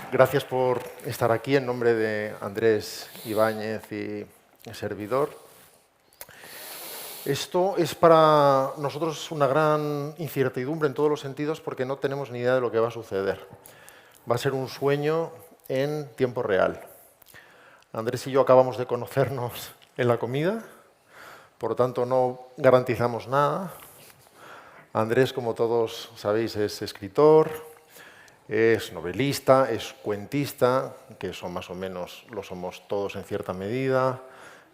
Gracias por estar aquí en nombre de Andrés Ibáñez y el servidor. Esto es para nosotros una gran incertidumbre en todos los sentidos porque no tenemos ni idea de lo que va a suceder. Va a ser un sueño en tiempo real. Andrés y yo acabamos de conocernos en la comida, por lo tanto no garantizamos nada. Andrés, como todos sabéis, es escritor, es novelista, es cuentista, que eso más o menos lo somos todos en cierta medida,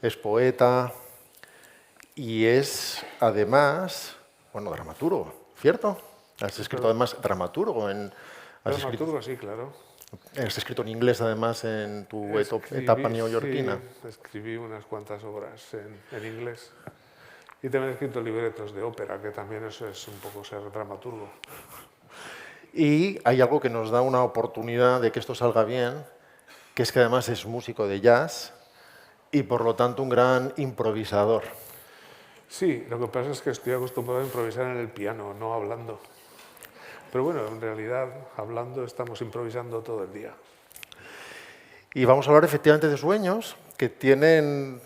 es poeta y es además, bueno, dramaturgo, ¿cierto? Has escrito además dramaturgo Dramaturgo, sí, claro. has escrito en inglés además en tu etapa neoyorquina. Sí, escribí unas cuantas obras en inglés. Y también he escrito libretos de ópera, que también eso es un poco ser dramaturgo. Y hay algo que nos da una oportunidad de que esto salga bien, que es que además es músico de jazz y por lo tanto un gran improvisador. Sí, lo que pasa es que estoy acostumbrado a improvisar en el piano, no hablando. Pero bueno, en realidad, hablando estamos improvisando todo el día. Y vamos a hablar efectivamente de sueños que tienen,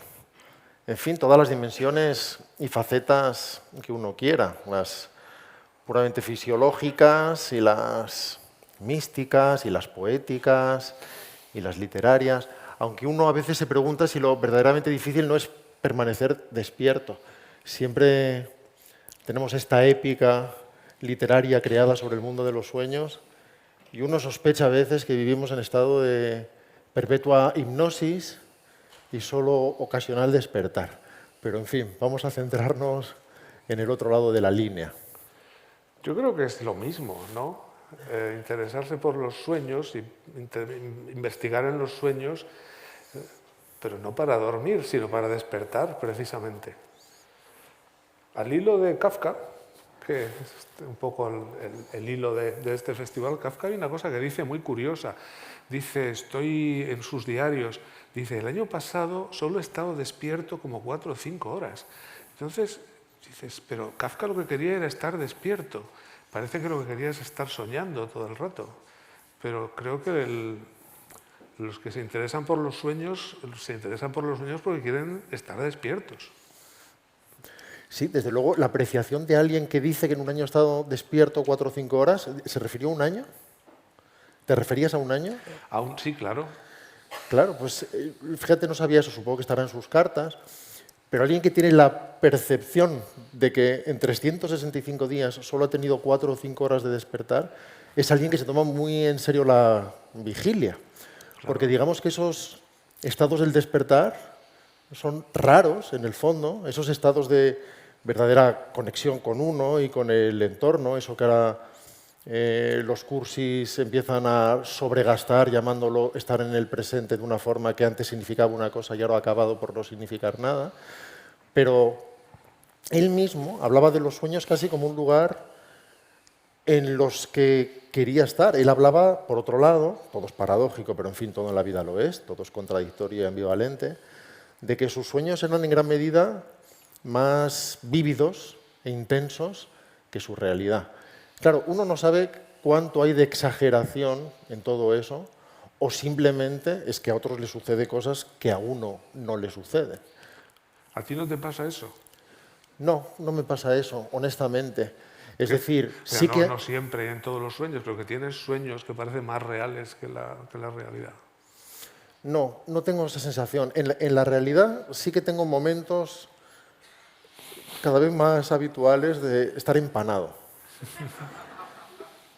en fin, todas las dimensiones y facetas que uno quiera, las puramente fisiológicas y las místicas y las poéticas y las literarias, aunque uno a veces se pregunta si lo verdaderamente difícil no es permanecer despierto. Siempre tenemos esta épica literaria creada sobre el mundo de los sueños y uno sospecha a veces que vivimos en estado de perpetua hipnosis y solo ocasional despertar. Pero, en fin, vamos a centrarnos en el otro lado de la línea. Yo creo que es lo mismo, ¿no? Interesarse por los sueños y investigar en los sueños, pero no para dormir, sino para despertar, precisamente. Al hilo de Kafka, que es un poco el hilo de este festival, Kafka hay una cosa que dice muy curiosa. Dice, estoy en sus diarios, dice, el año pasado solo he estado despierto como 4 o 5 horas. Entonces, dices, pero Kafka lo que quería era estar despierto. Parece que lo que quería es estar soñando todo el rato. Pero creo que los que se interesan por los sueños porque quieren estar despiertos. Sí, desde luego, la apreciación de alguien que dice que en un año ha estado despierto 4 o 5 horas, ¿se refirió a un año? ¿Te referías a un año? Aún sí, claro. Claro, pues fíjate, no sabía eso, supongo que estará en sus cartas, pero alguien que tiene la percepción de que en 365 días solo ha tenido 4 o 5 horas de despertar, es alguien que se toma muy en serio la vigilia. Porque digamos que esos estados del despertar son raros, en el fondo, esos estados de verdadera conexión con uno y con el entorno, eso que ahora los cursis empiezan a sobregastar llamándolo estar en el presente de una forma que antes significaba una cosa y ahora ha acabado por no significar nada. Pero él mismo hablaba de los sueños casi como un lugar en los que quería estar. Él hablaba, por otro lado, todo es paradójico, pero en fin, todo en la vida lo es, todo es contradictorio y ambivalente, de que sus sueños eran en gran medida más vívidos e intensos que su realidad. Claro, uno no sabe cuánto hay de exageración en todo eso, o simplemente es que a otros les sucede cosas que a uno no le suceden. ¿A ti no te pasa eso? No, no me pasa eso, honestamente. Es decir, Pero sí que... no siempre y en todos los sueños, pero que tienes sueños que parecen más reales que la realidad. No, no tengo esa sensación. En la realidad sí que tengo momentos cada vez más habituales de estar empanado.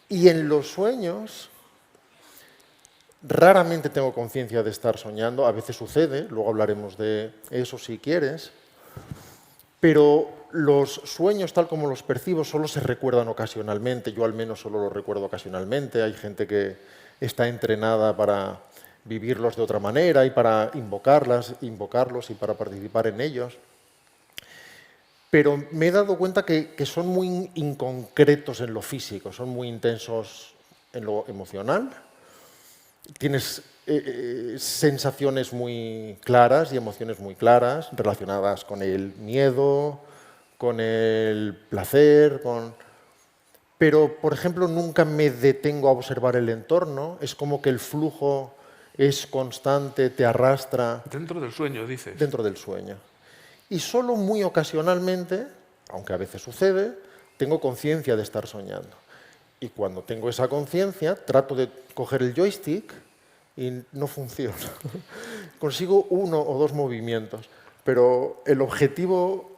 Y en los sueños raramente tengo conciencia de estar soñando, a veces sucede, luego hablaremos de eso si quieres, pero los sueños tal como los percibo solo se recuerdan ocasionalmente, yo al menos solo los recuerdo ocasionalmente, hay gente que está entrenada para vivirlos de otra manera y para invocarlos y para participar en ellos. Pero me he dado cuenta que son muy inconcretos en lo físico, son muy intensos en lo emocional. Tienes sensaciones muy claras y emociones muy claras relacionadas con el miedo, con el placer, pero, por ejemplo, nunca me detengo a observar el entorno. Es como que el flujo es constante, te arrastra Dentro del sueño, dices. dentro del sueño. Y solo muy ocasionalmente, aunque a veces sucede, tengo conciencia de estar soñando. Y cuando tengo esa conciencia, trato de coger el joystick y no funciona. Consigo 1 o 2 movimientos, pero el objetivo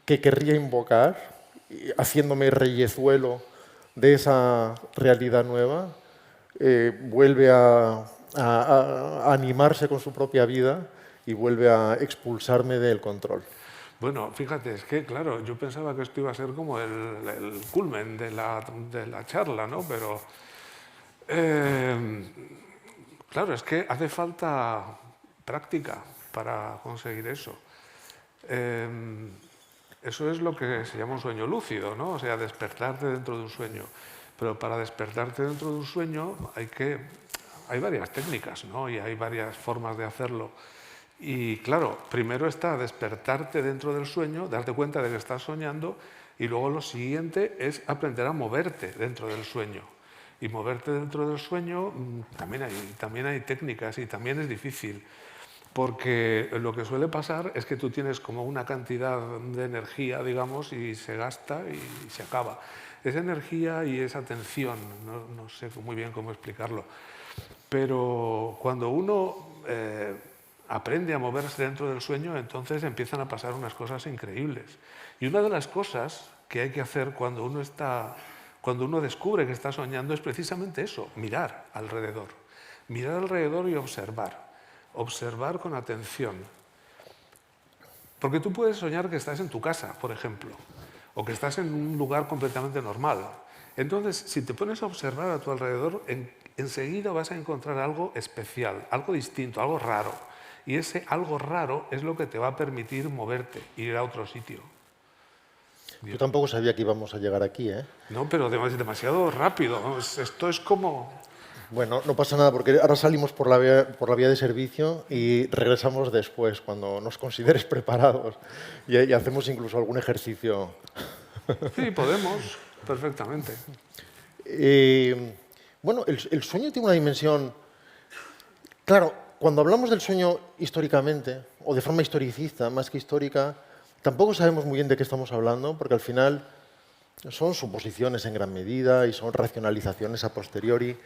que querría invocar, haciéndome reyezuelo de esa realidad nueva, vuelve a animarse con su propia vida y vuelve a expulsarme del control. Bueno, fíjate, es que, claro, yo pensaba que esto iba a ser como el culmen de la charla, ¿no? Pero, claro, es que hace falta práctica para conseguir eso. Eso es lo que se llama un sueño lúcido, ¿no? O sea, despertarte dentro de un sueño. Pero para despertarte dentro de un sueño hay varias técnicas, ¿no? Y hay varias formas de hacerlo. Y claro, primero está despertarte dentro del sueño, darte cuenta de que estás soñando, y luego lo siguiente es aprender a moverte dentro del sueño. Y moverte dentro del sueño también hay técnicas y también es difícil, porque lo que suele pasar es que tú tienes como una cantidad de energía, digamos, y se gasta y se acaba. Esa energía y esa tensión, no sé muy bien cómo explicarlo, pero cuando uno aprende a moverse dentro del sueño, entonces empiezan a pasar unas cosas increíbles. Y una de las cosas que hay que hacer cuando uno descubre que está soñando es precisamente eso, mirar alrededor. Mirar alrededor y observar. Observar con atención. Porque tú puedes soñar que estás en tu casa, por ejemplo, o que estás en un lugar completamente normal. Entonces, si te pones a observar a tu alrededor, enseguida vas a encontrar algo especial, algo distinto, algo raro. Y ese algo raro es lo que te va a permitir moverte, ir a otro sitio. Yo tampoco sabía que íbamos a llegar aquí, ¿eh? No, pero demasiado rápido. Esto es como... Bueno, no pasa nada, porque ahora salimos por la vía de servicio y regresamos después, cuando nos consideres preparados. Y hacemos incluso algún ejercicio. Sí, podemos, perfectamente. Bueno, el sueño tiene una dimensión... Claro, cuando hablamos del sueño históricamente, o de forma historicista, más que histórica, tampoco sabemos muy bien de qué estamos hablando, porque al final son suposiciones en gran medida y son racionalizaciones a posteriori.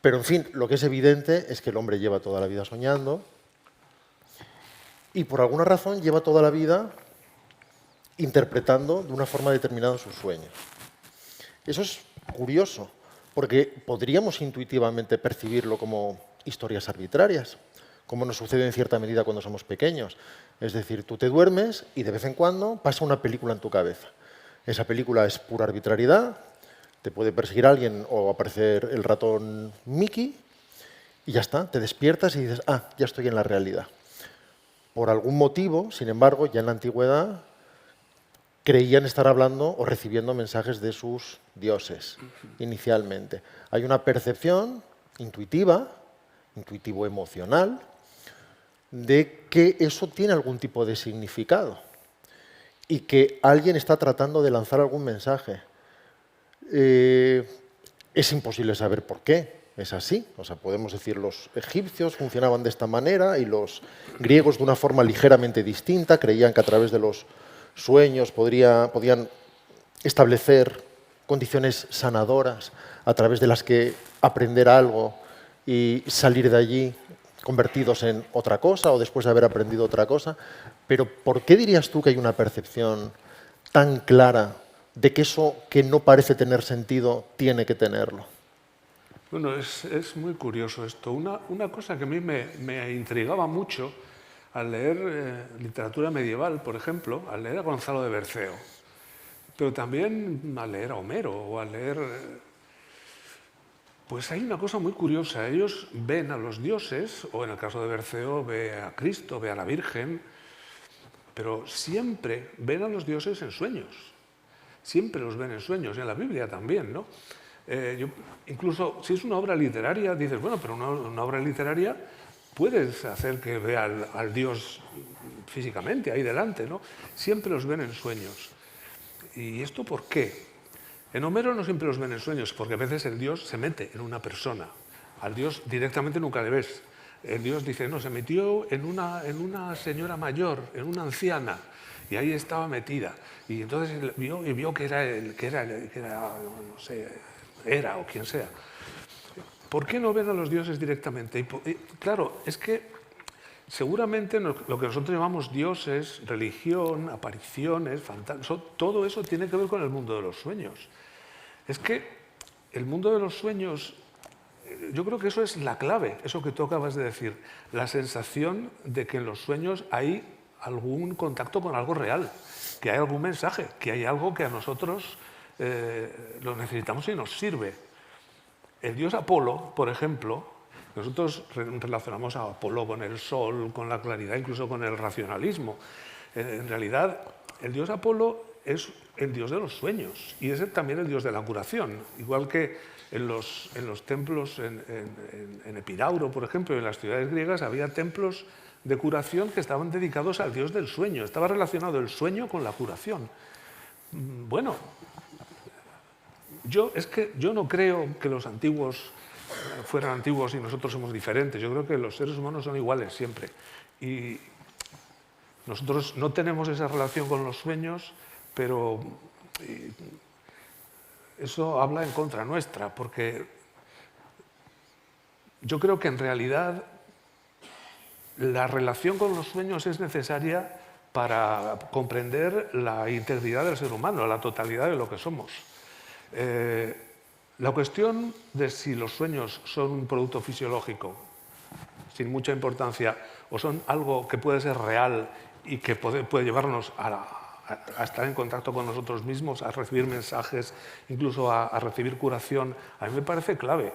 Pero, en fin, lo que es evidente es que el hombre lleva toda la vida soñando y, por alguna razón, lleva toda la vida interpretando de una forma determinada sus sueños. Eso es curioso, porque podríamos intuitivamente percibirlo como historias arbitrarias, como nos sucede en cierta medida cuando somos pequeños. Es decir, tú te duermes y de vez en cuando pasa una película en tu cabeza. Esa película es pura arbitrariedad, te puede perseguir alguien o aparecer el ratón Mickey y ya está, te despiertas y dices, ah, ya estoy en la realidad. Por algún motivo, sin embargo, ya en la antigüedad creían estar hablando o recibiendo mensajes de sus dioses inicialmente. Hay una percepción intuitiva, intuitivo-emocional, de que eso tiene algún tipo de significado y que alguien está tratando de lanzar algún mensaje. Es imposible saber por qué es así. O sea, podemos decir los egipcios funcionaban de esta manera y los griegos de una forma ligeramente distinta, creían que a través de los sueños podían establecer condiciones sanadoras a través de las que aprender algo y salir de allí convertidos en otra cosa o después de haber aprendido otra cosa. Pero ¿por qué dirías tú que hay una percepción tan clara de que eso que no parece tener sentido tiene que tenerlo? Bueno, es muy curioso esto. Una cosa que a mí me intrigaba mucho al leer literatura medieval, por ejemplo, al leer a Gonzalo de Berceo, pero también al leer a Homero o al leer... Pues hay una cosa muy curiosa. Ellos ven a los dioses, o en el caso de Berceo ve a Cristo, ve a la Virgen, pero siempre ven a los dioses en sueños. Siempre los ven en sueños, en la Biblia también, ¿no? Incluso si es una obra literaria, dices, bueno, pero una obra literaria puedes hacer que vea al Dios físicamente, ahí delante, ¿no? Siempre los ven en sueños. ¿Y esto por qué? En Homero no siempre los ven en sueños, porque a veces el dios se mete en una persona. Al dios directamente nunca le ves. El dios dice, no, se metió en una señora mayor, en una anciana, y ahí estaba metida. Y entonces vio que era, no sé, Hera o quien sea. ¿Por qué no ven a los dioses directamente? Y claro, es que seguramente lo que nosotros llamamos dioses, religión, apariciones, fantasmas, todo eso tiene que ver con el mundo de los sueños. Es que el mundo de los sueños, yo creo que eso es la clave, eso que tú acabas de decir, la sensación de que en los sueños hay algún contacto con algo real, que hay algún mensaje, que hay algo que a nosotros lo necesitamos y nos sirve. El dios Apolo, por ejemplo, nosotros relacionamos a Apolo con el sol, con la claridad, incluso con el racionalismo. En realidad, el dios Apolo es el dios de los sueños y es también el dios de la curación. Igual que en los templos, en Epidauro, por ejemplo, en las ciudades griegas, había templos de curación que estaban dedicados al dios del sueño. Estaba relacionado el sueño con la curación. Bueno, yo no creo que los antiguos fueran antiguos y nosotros somos diferentes. Yo creo que los seres humanos son iguales siempre. Y nosotros no tenemos esa relación con los sueños, pero eso habla en contra nuestra, porque yo creo que en realidad la relación con los sueños es necesaria para comprender la integridad del ser humano, la totalidad de lo que somos. La cuestión de si los sueños son un producto fisiológico, sin mucha importancia, o son algo que puede ser real y que puede llevarnos a estar en contacto con nosotros mismos, a recibir mensajes, incluso a recibir curación, a mí me parece clave.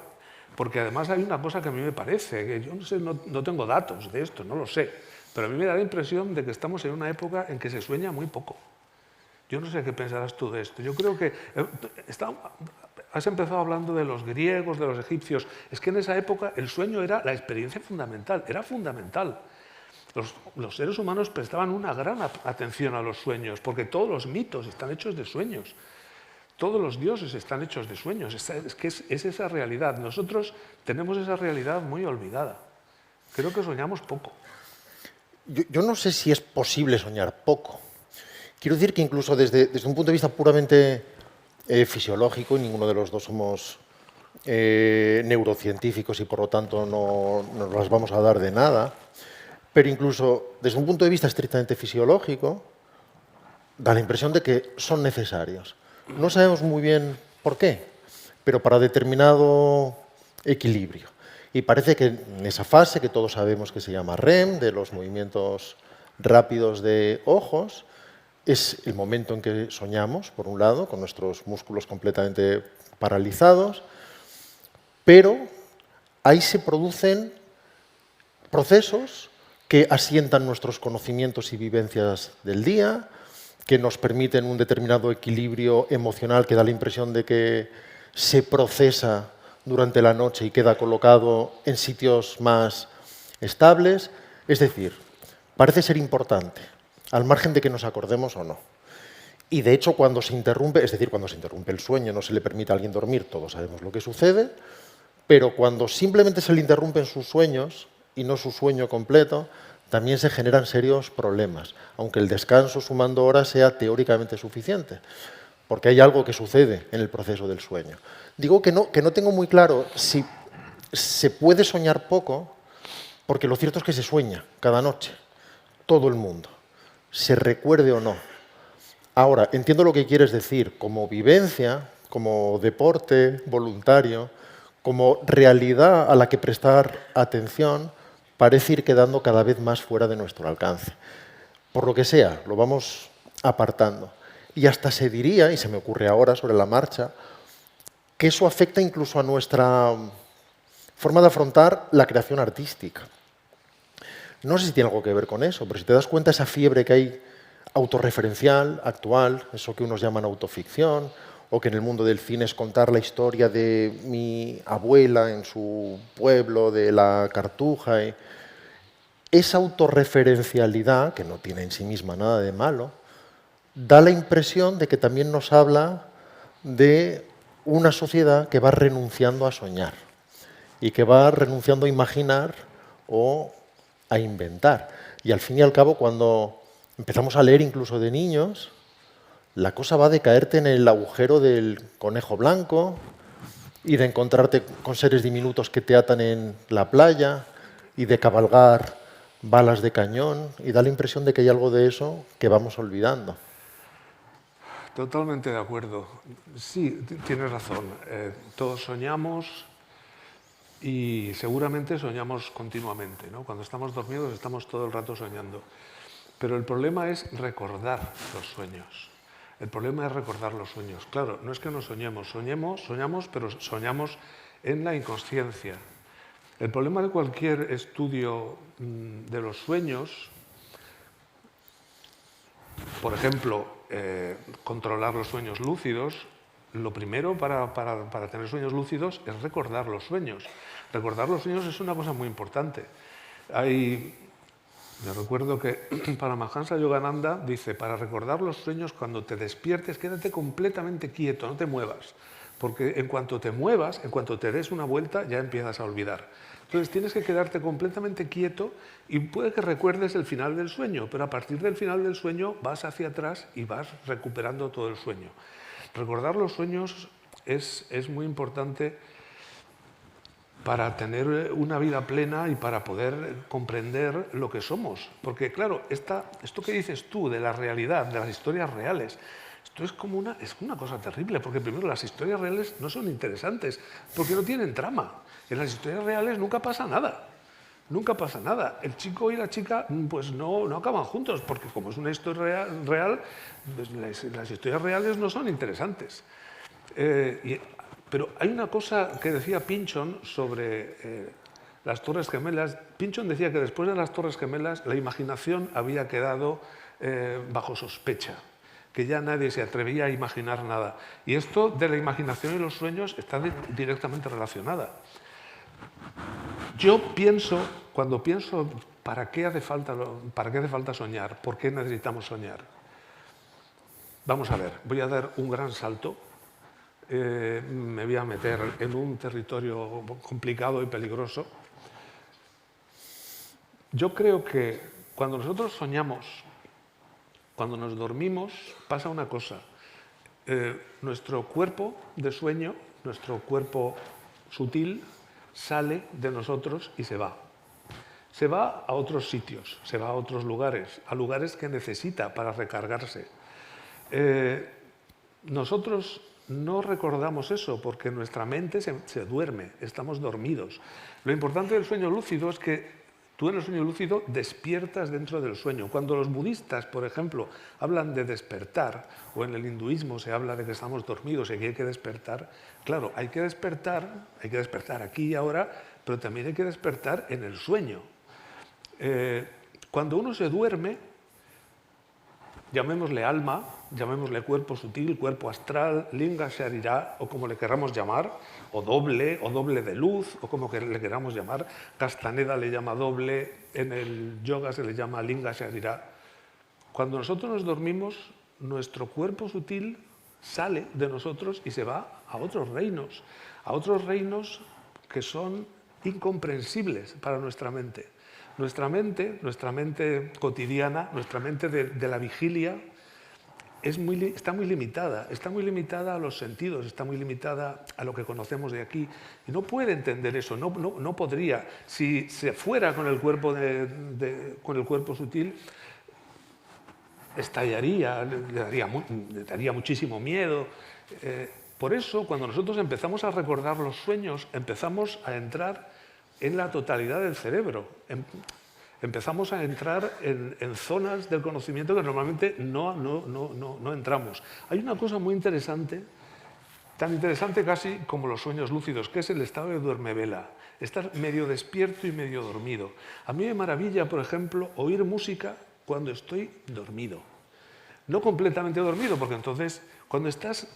Porque además hay una cosa que a mí me parece, que yo no sé, no tengo datos de esto, no lo sé, pero a mí me da la impresión de que estamos en una época en que se sueña muy poco. Yo no sé qué pensarás tú de esto. Yo creo que has empezado hablando de los griegos, de los egipcios. Es que en esa época el sueño era la experiencia fundamental, era fundamental. Los seres humanos prestaban una gran atención a los sueños, porque todos los mitos están hechos de sueños. Todos los dioses están hechos de sueños. Es que es esa realidad. Nosotros tenemos esa realidad muy olvidada. Creo que soñamos poco. Yo no sé si es posible soñar poco. Quiero decir que incluso desde un punto de vista puramente fisiológico, y ninguno de los dos somos neurocientíficos y por lo tanto no nos las vamos a dar de nada, pero incluso desde un punto de vista estrictamente fisiológico, da la impresión de que son necesarios. No sabemos muy bien por qué, pero para determinado equilibrio. Y parece que en esa fase, que todos sabemos que se llama REM, de los movimientos rápidos de ojos, es el momento en que soñamos, por un lado, con nuestros músculos completamente paralizados, pero ahí se producen procesos que asientan nuestros conocimientos y vivencias del día, que nos permiten un determinado equilibrio emocional que da la impresión de que se procesa durante la noche y queda colocado en sitios más estables. Es decir, parece ser importante, al margen de que nos acordemos o no. Y de hecho, cuando se interrumpe, es decir, cuando se interrumpe el sueño, no se le permite a alguien dormir, todos sabemos lo que sucede, pero cuando simplemente se le interrumpen sus sueños y no su sueño completo, también se generan serios problemas, aunque el descanso sumando horas sea teóricamente suficiente, porque hay algo que sucede en el proceso del sueño. Digo que no tengo muy claro si se puede soñar poco, porque lo cierto es que se sueña cada noche, todo el mundo, se recuerde o no. Ahora, entiendo lo que quieres decir, como vivencia, como deporte voluntario, como realidad a la que prestar atención, parece ir quedando cada vez más fuera de nuestro alcance. Por lo que sea, lo vamos apartando. Y hasta se diría, y se me ocurre ahora sobre la marcha, que eso afecta incluso a nuestra forma de afrontar la creación artística. No sé si tiene algo que ver con eso, pero si te das cuenta esa fiebre que hay autorreferencial, actual, eso que unos llaman autoficción, o que en el mundo del cine es contar la historia de mi abuela en su pueblo, de la Cartuja. Esa autorreferencialidad, que no tiene en sí misma nada de malo, da la impresión de que también nos habla de una sociedad que va renunciando a soñar y que va renunciando a imaginar o a inventar. Y al fin y al cabo, cuando empezamos a leer incluso de niños, la cosa va de caerte en el agujero del conejo blanco y de encontrarte con seres diminutos que te atan en la playa y de cabalgar balas de cañón, y da la impresión de que hay algo de eso que vamos olvidando. Totalmente de acuerdo. Sí, tienes razón. Todos soñamos y seguramente soñamos continuamente, ¿no? Cuando estamos dormidos estamos todo el rato soñando. Pero el problema es recordar los sueños. El problema es recordar los sueños. Claro, no es que no soñemos, soñamos, pero soñamos en la inconsciencia. El problema de cualquier estudio de los sueños, por ejemplo, controlar los sueños lúcidos, lo primero para tener sueños lúcidos es recordar los sueños. Recordar los sueños es una cosa muy importante. Me recuerdo que Paramahansa Yogananda dice, para recordar los sueños, cuando te despiertes, quédate completamente quieto, no te muevas. Porque en cuanto te muevas, en cuanto te des una vuelta, ya empiezas a olvidar. Entonces tienes que quedarte completamente quieto y puede que recuerdes el final del sueño, pero a partir del final del sueño vas hacia atrás y vas recuperando todo el sueño. Recordar los sueños es muy importante para tener una vida plena y para poder comprender lo que somos. Porque claro, esto que dices tú de la realidad, de las historias reales, esto es como una cosa terrible, porque primero las historias reales no son interesantes, porque no tienen trama. En las historias reales nunca pasa nada. Nunca pasa nada. El chico y la chica pues no acaban juntos, porque como es una historia real, pues las historias reales no son interesantes. Pero hay una cosa que decía Pynchon sobre las Torres Gemelas. Pynchon decía que después de las Torres Gemelas la imaginación había quedado bajo sospecha, que ya nadie se atrevía a imaginar nada. Y esto de la imaginación y los sueños está directamente relacionada. Yo pienso, cuando pienso, ¿para qué hace falta soñar? ¿Por qué necesitamos soñar? Vamos a ver, voy a dar un gran salto. Me voy a meter en un territorio complicado y peligroso. Yo creo que cuando nosotros soñamos, cuando nos dormimos, pasa una cosa. Nuestro cuerpo de sueño, nuestro cuerpo sutil, sale de nosotros y se va. Se va a otros sitios, se va a otros lugares, a lugares que necesita para recargarse. Nosotros no recordamos eso porque nuestra mente se duerme, estamos dormidos. Lo importante del sueño lúcido es que tú en el sueño lúcido despiertas dentro del sueño. Cuando los budistas, por ejemplo, hablan de despertar, o en el hinduismo se habla de que estamos dormidos y que hay que despertar, claro, hay que despertar aquí y ahora, pero también hay que despertar en el sueño. Cuando uno se duerme, llamémosle alma, llamémosle cuerpo sutil, cuerpo astral, linga sharira, o como le queramos llamar, o doble de luz, o como le queramos llamar. Castaneda le llama doble, en el yoga se le llama linga sharira. Cuando nosotros nos dormimos, nuestro cuerpo sutil sale de nosotros y se va a otros reinos que son incomprensibles para nuestra mente. Nuestra mente cotidiana, nuestra mente de la vigilia, está muy limitada a los sentidos, está muy limitada a lo que conocemos de aquí. Y no puede entender eso, no podría. Si se fuera con el cuerpo, con el cuerpo sutil, estallaría, le daría muchísimo miedo. Por eso, cuando nosotros empezamos a recordar los sueños, empezamos a entrar en la totalidad del cerebro. Empezamos a entrar en zonas del conocimiento que normalmente no entramos. Hay una cosa muy interesante, tan interesante casi como los sueños lúcidos, que es el estado de duermevela, estar medio despierto y medio dormido. A mí me maravilla, por ejemplo, oír música cuando estoy dormido. No completamente dormido, porque entonces cuando estás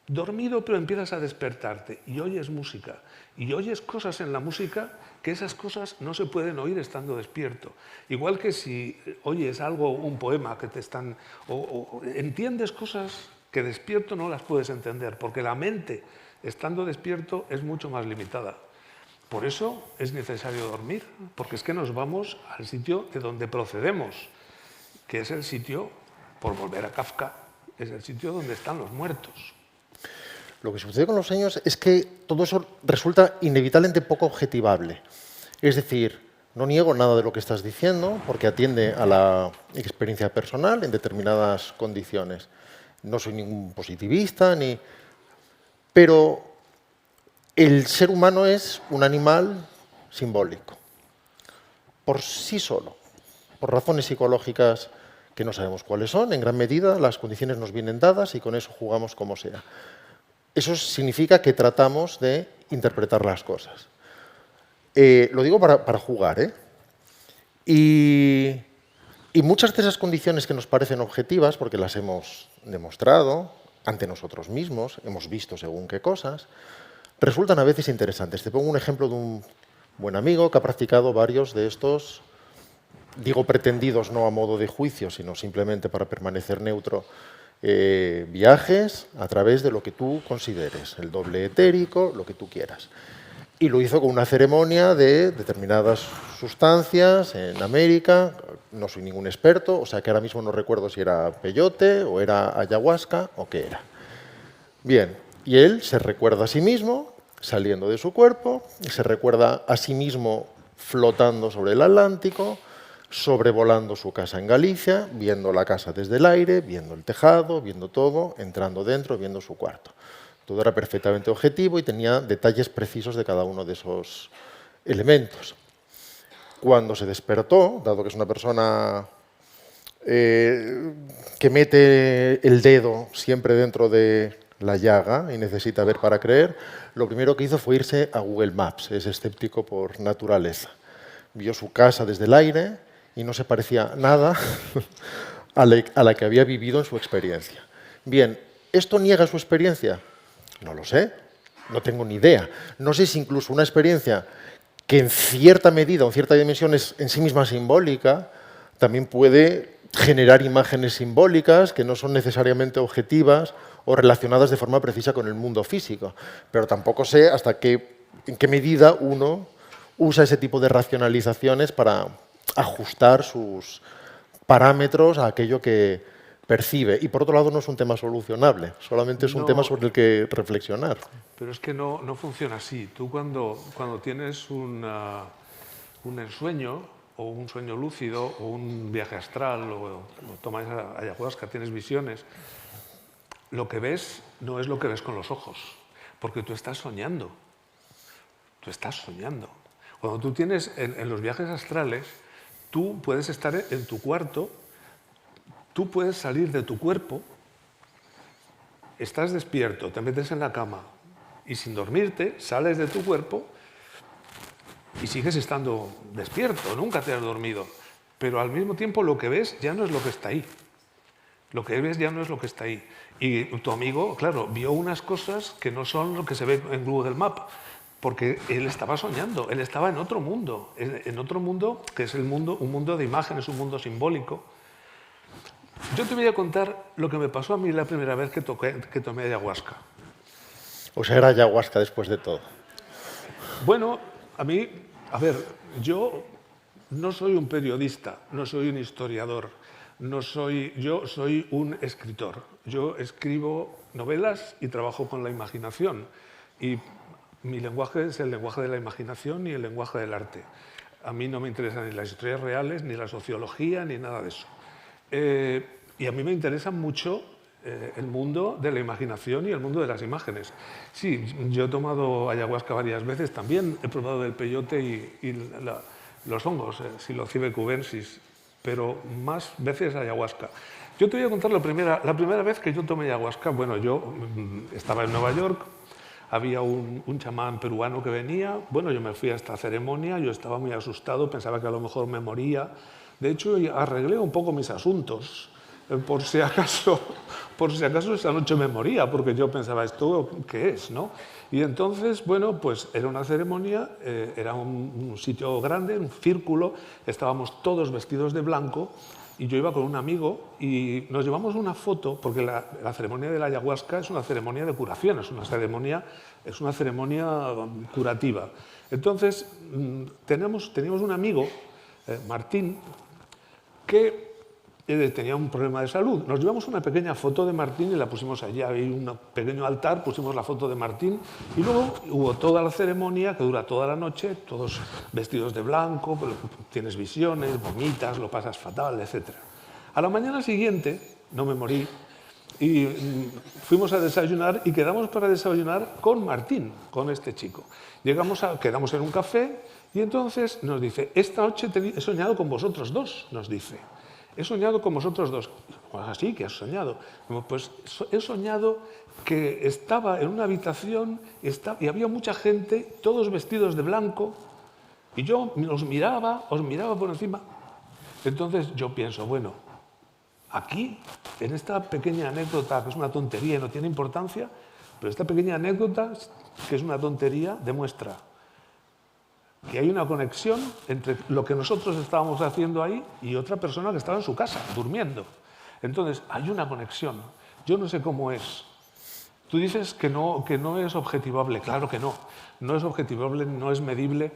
dormido pero empiezas a despertarte y oyes música y oyes cosas en la música que esas cosas no se pueden oír estando despierto. Igual que si oyes algo, un poema que te están... o entiendes cosas que despierto no las puedes entender, porque la mente, estando despierto, es mucho más limitada. Por eso es necesario dormir, porque es que nos vamos al sitio de donde procedemos, que es el sitio, por volver a Kafka, es el sitio donde están los muertos. Lo que sucede con los sueños es que todo eso resulta inevitablemente poco objetivable. Es decir, no niego nada de lo que estás diciendo, porque atiende a la experiencia personal en determinadas condiciones. No soy ningún positivista, pero el ser humano es un animal simbólico, por sí solo, por razones psicológicas que no sabemos cuáles son. En gran medida las condiciones nos vienen dadas y con eso jugamos como sea. Eso significa que tratamos de interpretar las cosas. Lo digo para jugar, ¿eh? Y muchas de esas condiciones que nos parecen objetivas, porque las hemos demostrado ante nosotros mismos, hemos visto según qué cosas, resultan a veces interesantes. Te pongo un ejemplo de un buen amigo que ha practicado varios de estos, digo pretendidos no a modo de juicio, sino simplemente para permanecer neutro, viajes a través de lo que tú consideres, el doble etérico, lo que tú quieras. Y lo hizo con una ceremonia de determinadas sustancias en América. No soy ningún experto, o sea que ahora mismo no recuerdo si era peyote o era ayahuasca o qué era. Bien, y él se recuerda a sí mismo saliendo de su cuerpo, se recuerda a sí mismo flotando sobre el Atlántico, sobrevolando su casa en Galicia, viendo la casa desde el aire, viendo el tejado, viendo todo, entrando dentro, viendo su cuarto. Todo era perfectamente objetivo y tenía detalles precisos de cada uno de esos elementos. Cuando se despertó, dado que es una persona que mete el dedo siempre dentro de la llaga y necesita ver para creer, lo primero que hizo fue irse a Google Maps, es escéptico por naturaleza. Vio su casa desde el aire y no se parecía nada a la que había vivido en su experiencia. Bien, ¿esto niega su experiencia? No lo sé, no tengo ni idea. No sé si incluso una experiencia que en cierta medida o en cierta dimensión es en sí misma simbólica, también puede generar imágenes simbólicas que no son necesariamente objetivas o relacionadas de forma precisa con el mundo físico. Pero tampoco sé en qué medida uno usa ese tipo de racionalizaciones para ajustar sus parámetros a aquello que percibe. Y por otro lado no es un tema solucionable, solamente es un tema sobre el que reflexionar. Pero es que no funciona así. Tú cuando tienes un ensueño o un sueño lúcido o un viaje astral o tomas ayahuasca, tienes visiones, lo que ves no es lo que ves con los ojos, porque tú estás soñando. Tú estás soñando. Cuando tú tienes en los viajes astrales, tú puedes estar en tu cuarto, tú puedes salir de tu cuerpo, estás despierto, te metes en la cama y sin dormirte sales de tu cuerpo y sigues estando despierto, nunca te has dormido. Pero al mismo tiempo lo que ves ya no es lo que está ahí. Lo que ves ya no es lo que está ahí. Y tu amigo, claro, vio unas cosas que no son lo que se ve en Google Maps, porque él estaba soñando, él estaba en otro mundo que es un mundo de imágenes, un mundo simbólico. Yo te voy a contar lo que me pasó a mí la primera vez que tomé ayahuasca. O sea, era ayahuasca después de todo. Bueno, yo no soy un periodista, no soy un historiador, yo soy un escritor. Yo escribo novelas y trabajo con la imaginación. Y mi lenguaje es el lenguaje de la imaginación y el lenguaje del arte. A mí no me interesan ni las historias reales, ni la sociología, ni nada de eso. Y a mí me interesa mucho el mundo de la imaginación y el mundo de las imágenes. Sí, yo he tomado ayahuasca varias veces, también he probado el peyote y los hongos, Psilocybe cubensis, pero más veces ayahuasca. Yo te voy a contar la primera vez que yo tomé ayahuasca. Bueno, yo estaba en Nueva York, había un chamán peruano que venía, bueno, yo me fui a esta ceremonia, yo estaba muy asustado, pensaba que a lo mejor me moría. De hecho, arreglé un poco mis asuntos, por si acaso esa noche me moría, porque yo pensaba, ¿esto qué es?, ¿no? Y entonces, bueno, pues era una ceremonia, era un sitio grande, un círculo, estábamos todos vestidos de blanco y yo iba con un amigo y nos llevamos una foto, porque la ceremonia de la ayahuasca es una ceremonia de curación, es una ceremonia curativa. Entonces, teníamos un amigo, Martín, que tenía un problema de salud. Nos llevamos una pequeña foto de Martín y la pusimos allí. Hay un pequeño altar, pusimos la foto de Martín y luego hubo toda la ceremonia que dura toda la noche, todos vestidos de blanco, tienes visiones, vomitas, lo pasas fatal, etc. A la mañana siguiente, no me morí, y fuimos a desayunar y quedamos para desayunar con Martín, con este chico. Quedamos en un café y entonces nos dice, esta noche he soñado con vosotros dos, nos dice. He soñado con vosotros dos. Pues así, ¿qué has soñado? Pues he soñado que estaba en una habitación y había mucha gente, todos vestidos de blanco, y yo os miraba por encima. Entonces yo pienso, bueno, aquí, en esta pequeña anécdota, que es una tontería y no tiene importancia, pero esta pequeña anécdota, que es una tontería, demuestra que hay una conexión entre lo que nosotros estábamos haciendo ahí y otra persona que estaba en su casa, durmiendo. Entonces, hay una conexión. Yo no sé cómo es. Tú dices que no es objetivable. Claro que no. No es objetivable, no es medible,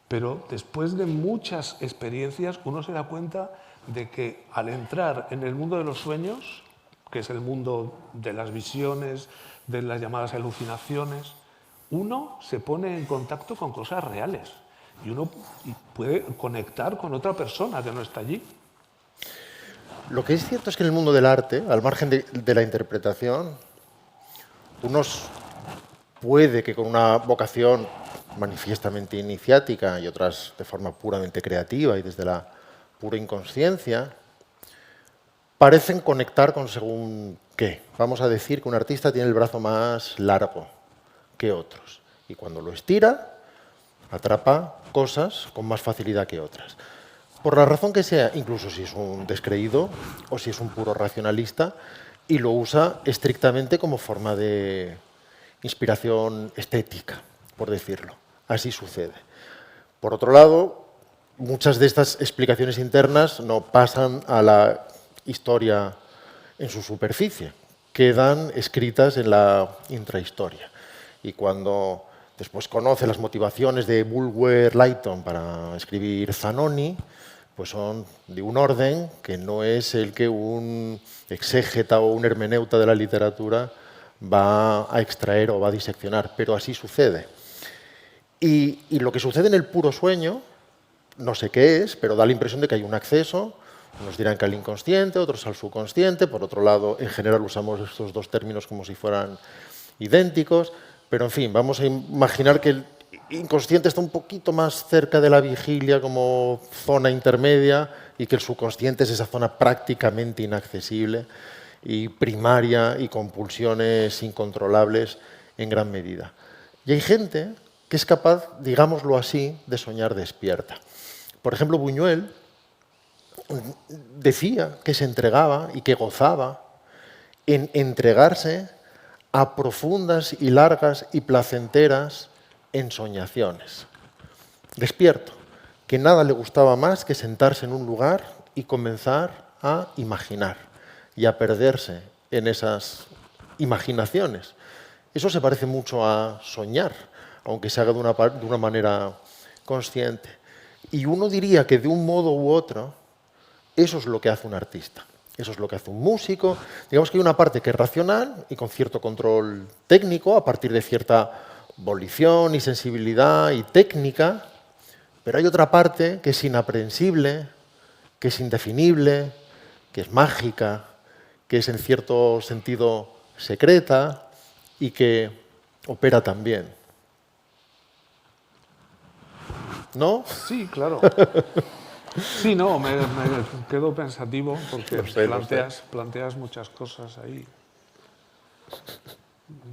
pero después de muchas experiencias uno se da cuenta de que al entrar en el mundo de los sueños, que es el mundo de las visiones, de las llamadas alucinaciones, uno se pone en contacto con cosas reales y uno puede conectar con otra persona que no está allí. Lo que es cierto es que en el mundo del arte, al margen de la interpretación, unos puede que con una vocación manifiestamente iniciática y otras de forma puramente creativa y desde la pura inconsciencia, parecen conectar con según qué. Vamos a decir que un artista tiene el brazo más largo que otros. Y cuando lo estira, atrapa cosas con más facilidad que otras. Por la razón que sea, incluso si es un descreído o si es un puro racionalista, y lo usa estrictamente como forma de inspiración estética, por decirlo. Así sucede. Por otro lado, muchas de estas explicaciones internas no pasan a la historia en su superficie, quedan escritas en la intrahistoria. Y cuando después conoce las motivaciones de Bulwer Lytton para escribir Zanoni, pues son de un orden que no es el que un exégeta o un hermeneuta de la literatura va a extraer o va a diseccionar, pero así sucede. Y lo que sucede en el puro sueño, no sé qué es, pero da la impresión de que hay un acceso. Unos dirán que al inconsciente, otros al subconsciente. Por otro lado, en general usamos estos dos términos como si fueran idénticos. Pero, en fin, vamos a imaginar que el inconsciente está un poquito más cerca de la vigilia como zona intermedia y que el subconsciente es esa zona prácticamente inaccesible y primaria y con pulsiones incontrolables en gran medida. Y hay gente que es capaz, digámoslo así, de soñar despierta. Por ejemplo, Buñuel decía que se entregaba y que gozaba en entregarse a profundas y largas y placenteras ensoñaciones. Despierto, que nada le gustaba más que sentarse en un lugar y comenzar a imaginar y a perderse en esas imaginaciones. Eso se parece mucho a soñar, aunque se haga de una manera consciente. Y uno diría que de un modo u otro, eso es lo que hace un artista. Eso es lo que hace un músico. Digamos que hay una parte que es racional y con cierto control técnico, a partir de cierta volición y sensibilidad y técnica, pero hay otra parte que es inaprensible, que es indefinible, que es mágica, que es en cierto sentido secreta y que opera también. ¿No? Sí, claro. Sí, no, me quedo pensativo porque planteas muchas cosas ahí.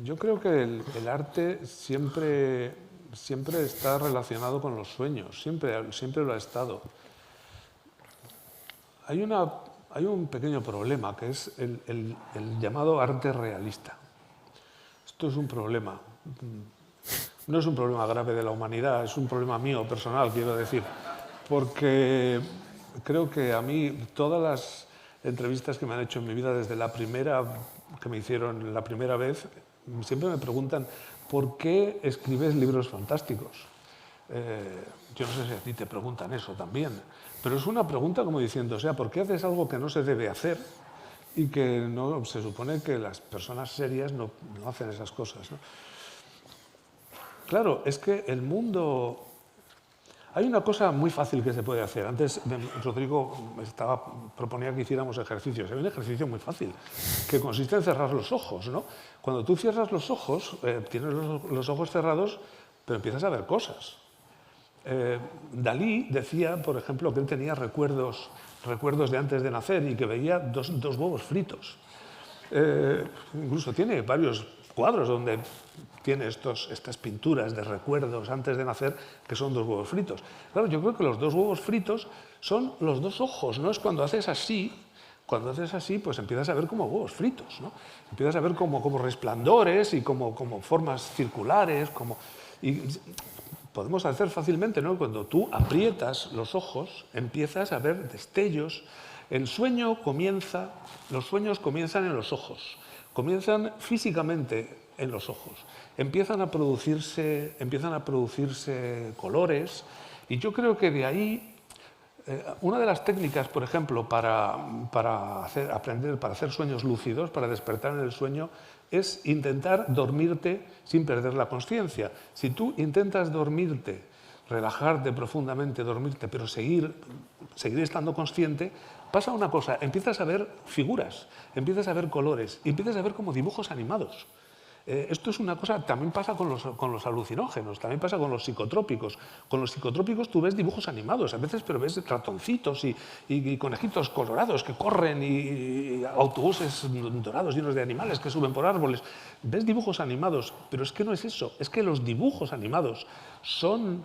Yo creo que el arte siempre está relacionado con los sueños, siempre lo ha estado. Hay un pequeño problema que es el llamado arte realista. Esto es un problema. No es un problema grave de la humanidad, es un problema mío, personal, quiero decir. Porque creo que a mí todas las entrevistas que me han hecho en mi vida, desde la primera que me hicieron la primera vez, siempre me preguntan ¿por qué escribes libros fantásticos? Yo no sé si a ti te preguntan eso también, pero es una pregunta como diciendo, o sea, ¿por qué haces algo que no se debe hacer y que no se supone que las personas serias no hacen esas cosas, ¿no? Claro, es que el mundo... Hay una cosa muy fácil que se puede hacer. Antes Rodrigo proponía que hiciéramos ejercicios. Hay un ejercicio muy fácil, que consiste en cerrar los ojos, ¿no? Cuando tú cierras los ojos, tienes los ojos cerrados, pero empiezas a ver cosas. Dalí decía, por ejemplo, que él tenía recuerdos de antes de nacer y que veía dos huevos fritos. Incluso tiene varios cuadros donde tiene estas pinturas de recuerdos antes de nacer que son dos huevos fritos. Claro, yo creo que los dos huevos fritos son los dos ojos, ¿no? Es cuando haces así, pues empiezas a ver como huevos fritos, ¿no? Empiezas a ver como resplandores y como formas circulares, y podemos hacer fácilmente, ¿no? Cuando tú aprietas los ojos, empiezas a ver destellos. Los sueños comienzan en los ojos, comienzan físicamente en los ojos, empiezan a producirse colores, y yo creo que de ahí una de las técnicas, por ejemplo, para hacer sueños lúcidos, para despertar en el sueño, es intentar dormirte sin perder la consciencia. Si tú intentas dormirte, relajarte profundamente, dormirte, pero seguir estando consciente, pasa una cosa, empiezas a ver figuras, empiezas a ver colores, empiezas a ver como dibujos animados. Esto es una cosa, también pasa con los alucinógenos, también pasa con los psicotrópicos. Con los psicotrópicos tú ves dibujos animados a veces, pero ves ratoncitos y conejitos colorados que corren y autobuses dorados llenos de animales que suben por árboles. Ves dibujos animados, pero es que no es eso, es que los dibujos animados son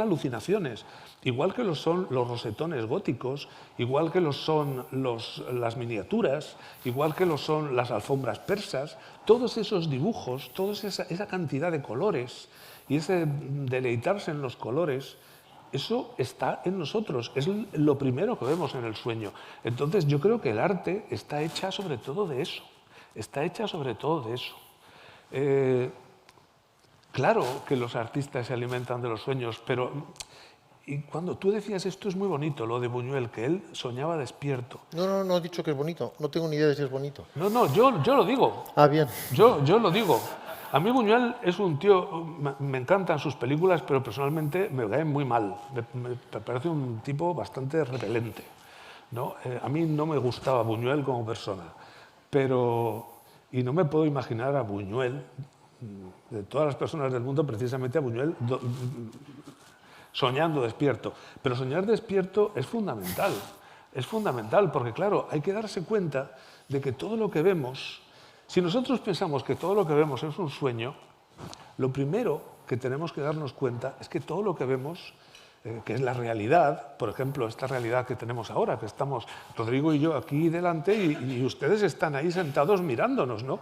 alucinaciones. Igual que lo son los rosetones góticos, igual que lo son las miniaturas, igual que lo son las alfombras persas, todos esos dibujos, toda esa cantidad de colores y ese deleitarse en los colores, eso está en nosotros, es lo primero que vemos en el sueño. Entonces yo creo que el arte está hecha sobre todo de eso, Claro que los artistas se alimentan de los sueños, pero... Y cuando tú decías esto es muy bonito, lo de Buñuel, que él soñaba despierto. No he dicho que es bonito. No tengo ni idea de si es bonito. No, yo lo digo. Ah, bien. Yo lo digo. A mí Buñuel es un tío, me encantan sus películas, pero personalmente me cae muy mal. Me parece un tipo bastante repelente, ¿no? A mí no me gustaba Buñuel como persona, y no me puedo imaginar a Buñuel, de todas las personas del mundo, precisamente a Buñuel, soñando despierto. Pero soñar despierto es fundamental porque, claro, hay que darse cuenta de que todo lo que vemos, si nosotros pensamos que todo lo que vemos es un sueño, lo primero que tenemos que darnos cuenta es que todo lo que vemos, que es la realidad, por ejemplo, esta realidad que tenemos ahora, que estamos Rodrigo y yo aquí delante y ustedes están ahí sentados mirándonos, ¿no?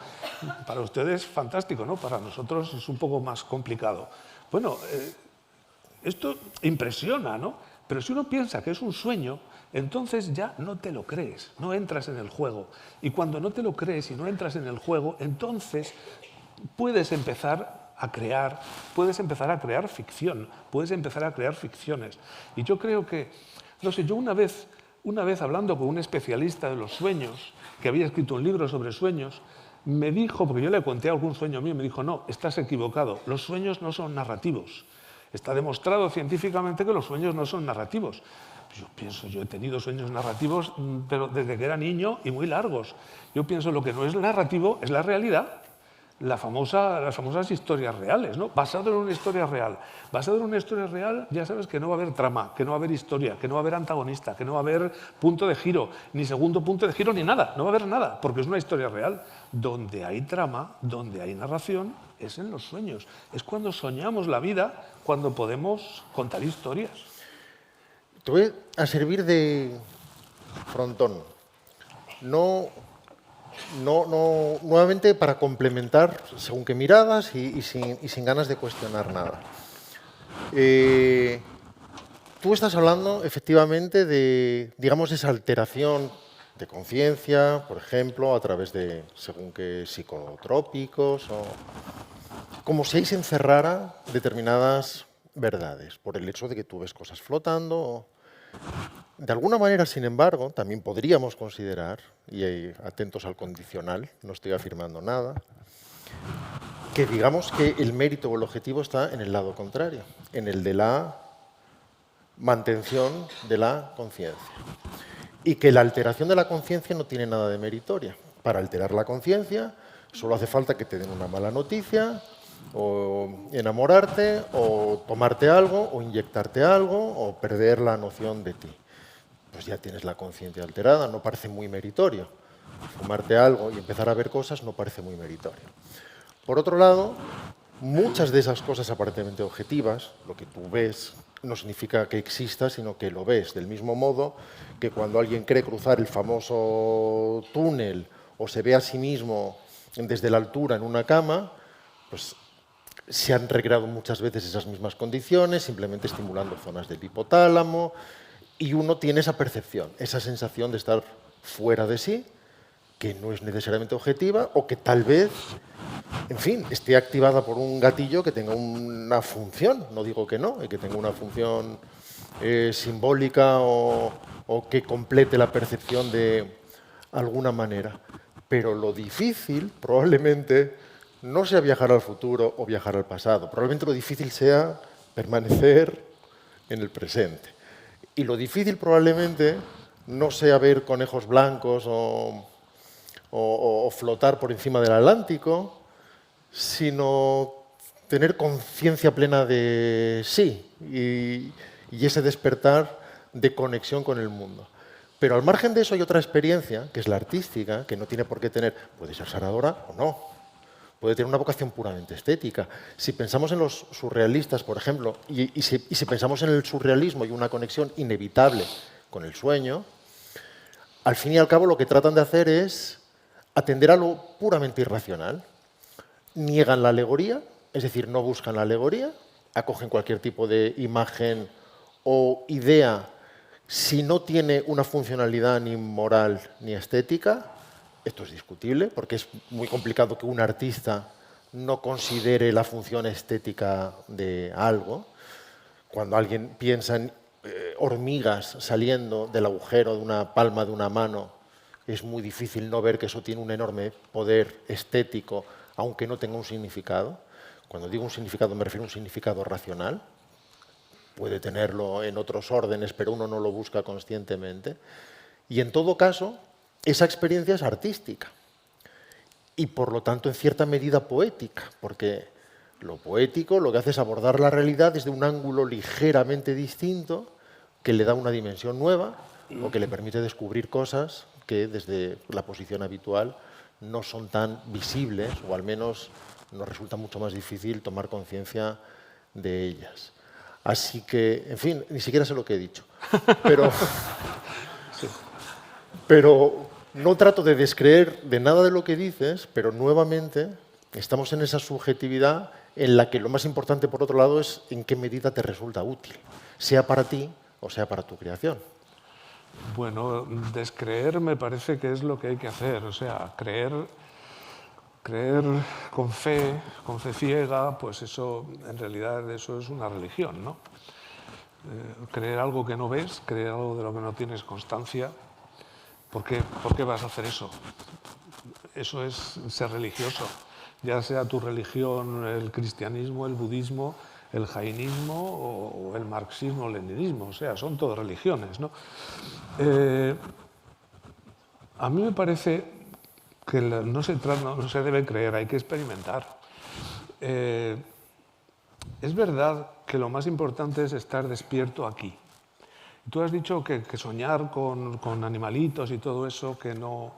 Para ustedes fantástico, ¿no? Para nosotros es un poco más complicado. Bueno, esto impresiona, ¿no? Pero si uno piensa que es un sueño, entonces ya no te lo crees, no entras en el juego. Y cuando no te lo crees y no entras en el juego, entonces puedes empezar a crear ficción, puedes empezar a crear ficciones. Y yo creo que, no sé, yo una vez hablando con un especialista de los sueños, que había escrito un libro sobre sueños, me dijo, porque yo le conté algún sueño mío, me dijo, no, estás equivocado, los sueños no son narrativos. Está demostrado científicamente que los sueños no son narrativos. Yo he tenido sueños narrativos, pero desde que era niño y muy largos. Yo pienso lo que no es narrativo es la realidad, las famosas historias reales, ¿no? Basado en una historia real. Basado en una historia real, ya sabes que no va a haber trama, que no va a haber historia, que no va a haber antagonista, que no va a haber punto de giro, ni segundo punto de giro, ni nada. No va a haber nada, porque es una historia real. Donde hay trama, donde hay narración, es en los sueños. Es cuando soñamos la vida, cuando podemos contar historias. Te voy a servir de frontón. Nuevamente para complementar, según qué miradas y sin ganas de cuestionar nada. Tú estás hablando efectivamente de, digamos, esa alteración de conciencia, por ejemplo, a través de según qué psicotrópicos, o como si ahí se encerrara determinadas verdades, por el hecho de que tú ves cosas flotando. De alguna manera, sin embargo, también podríamos considerar, y atentos al condicional, no estoy afirmando nada, que digamos que el mérito o el objetivo está en el lado contrario, en el de la mantención de la conciencia. Y que la alteración de la conciencia no tiene nada de meritoria. Para alterar la conciencia solo hace falta que te den una mala noticia, o enamorarte, o tomarte algo, o inyectarte algo, o perder la noción de ti. Pues ya tienes la conciencia alterada, no parece muy meritorio. Fumarte algo y empezar a ver cosas no parece muy meritorio. Por otro lado, muchas de esas cosas aparentemente objetivas, lo que tú ves, no significa que exista, sino que lo ves. Del mismo modo que cuando alguien cree cruzar el famoso túnel o se ve a sí mismo desde la altura en una cama, pues se han recreado muchas veces esas mismas condiciones, simplemente estimulando zonas del hipotálamo, y uno tiene esa percepción, esa sensación de estar fuera de sí, que no es necesariamente objetiva, o que tal vez, en fin, esté activada por un gatillo que tenga una función, no digo que no, y que tenga una función simbólica o que complete la percepción de alguna manera. Pero lo difícil probablemente no sea viajar al futuro o viajar al pasado, probablemente lo difícil sea permanecer en el presente. Y lo difícil probablemente no sea ver conejos blancos o flotar por encima del Atlántico, sino tener conciencia plena de sí y ese despertar de conexión con el mundo. Pero al margen de eso hay otra experiencia, que es la artística, que no tiene por qué tener, puede ser sanadora o no, puede tener una vocación puramente estética. Si pensamos en los surrealistas, por ejemplo, y si pensamos en el surrealismo y una conexión inevitable con el sueño, al fin y al cabo lo que tratan de hacer es atender a lo puramente irracional. Niegan la alegoría, es decir, no buscan la alegoría, acogen cualquier tipo de imagen o idea si no tiene una funcionalidad ni moral ni estética. Esto es discutible porque es muy complicado que un artista no considere la función estética de algo. Cuando alguien piensa en hormigas saliendo del agujero de una palma de una mano, es muy difícil no ver que eso tiene un enorme poder estético, aunque no tenga un significado. Cuando digo un significado me refiero a un significado racional. Puede tenerlo en otros órdenes, pero uno no lo busca conscientemente. Y en todo caso, esa experiencia es artística y por lo tanto en cierta medida poética, porque lo poético lo que hace es abordar la realidad desde un ángulo ligeramente distinto que le da una dimensión nueva o que le permite descubrir cosas que desde la posición habitual no son tan visibles, o al menos nos resulta mucho más difícil tomar conciencia de ellas. Así que, en fin, ni siquiera sé lo que he dicho, pero no trato de descreer de nada de lo que dices, pero nuevamente estamos en esa subjetividad en la que lo más importante, por otro lado, es en qué medida te resulta útil, sea para ti o sea para tu creación. Bueno, descreer me parece que es lo que hay que hacer, o sea, creer con fe ciega, pues eso, en realidad eso es una religión, ¿no? Creer algo que no ves, creer algo de lo que no tienes constancia. ¿Por qué vas a hacer eso? Eso es ser religioso, ya sea tu religión, el cristianismo, el budismo, el jainismo o el marxismo, el leninismo, o sea, son todas religiones, ¿no? A mí me parece que no se debe creer, hay que experimentar. Es verdad que lo más importante es estar despierto aquí. Tú has dicho que soñar con animalitos y todo eso, que no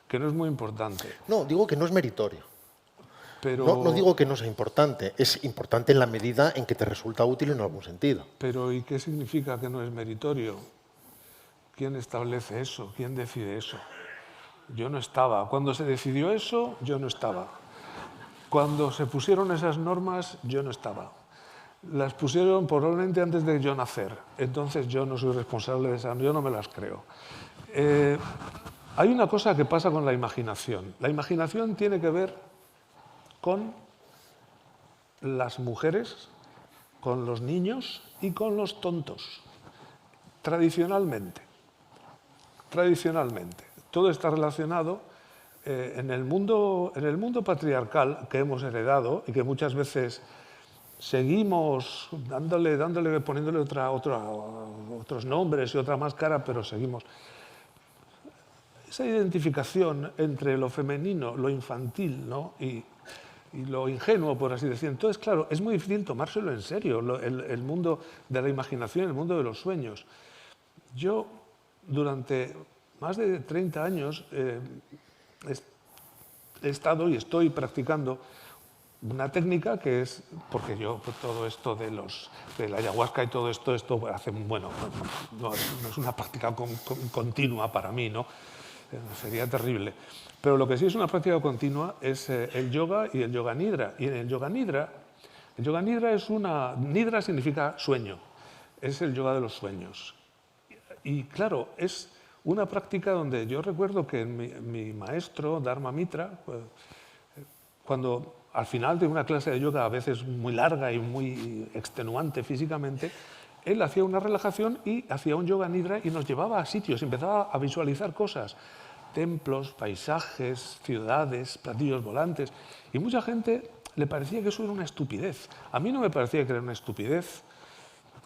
es muy importante. No, digo que no es meritorio. Pero, no digo que no sea importante, es importante en la medida en que te resulta útil en algún sentido. Pero ¿y qué significa que no es meritorio? ¿Quién establece eso? ¿Quién decide eso? Yo no estaba. Cuando se decidió eso, yo no estaba. Cuando se pusieron esas normas, yo no estaba. Las pusieron probablemente antes de yo nacer, entonces yo no soy responsable de esas, yo no me las creo. Hay una cosa que pasa con la imaginación. La imaginación tiene que ver con las mujeres, con los niños y con los tontos. Tradicionalmente. Todo está relacionado en el mundo patriarcal que hemos heredado y que muchas veces seguimos poniéndole otros nombres y otra máscara, pero seguimos. Esa identificación entre lo femenino, lo infantil, ¿no? y lo ingenuo, por así decir. Entonces, claro, es muy difícil tomárselo en serio, el mundo de la imaginación, el mundo de los sueños. Yo, durante más de 30 años, he estado y estoy practicando una técnica que es, porque yo todo esto de la ayahuasca y todo esto hace, bueno, no es una práctica continua para mí, ¿no? Sería terrible. Pero lo que sí es una práctica continua es el yoga y el yoga nidra. Y en el yoga nidra nidra significa sueño, es el yoga de los sueños. Y claro, es una práctica donde yo recuerdo que mi maestro, Dharma Mitra, cuando al final de una clase de yoga, a veces muy larga y muy extenuante físicamente, él hacía una relajación y hacía un yoga nidra y nos llevaba a sitios, empezaba a visualizar cosas, templos, paisajes, ciudades, platillos volantes. Y mucha gente le parecía que eso era una estupidez. A mí no me parecía que era una estupidez,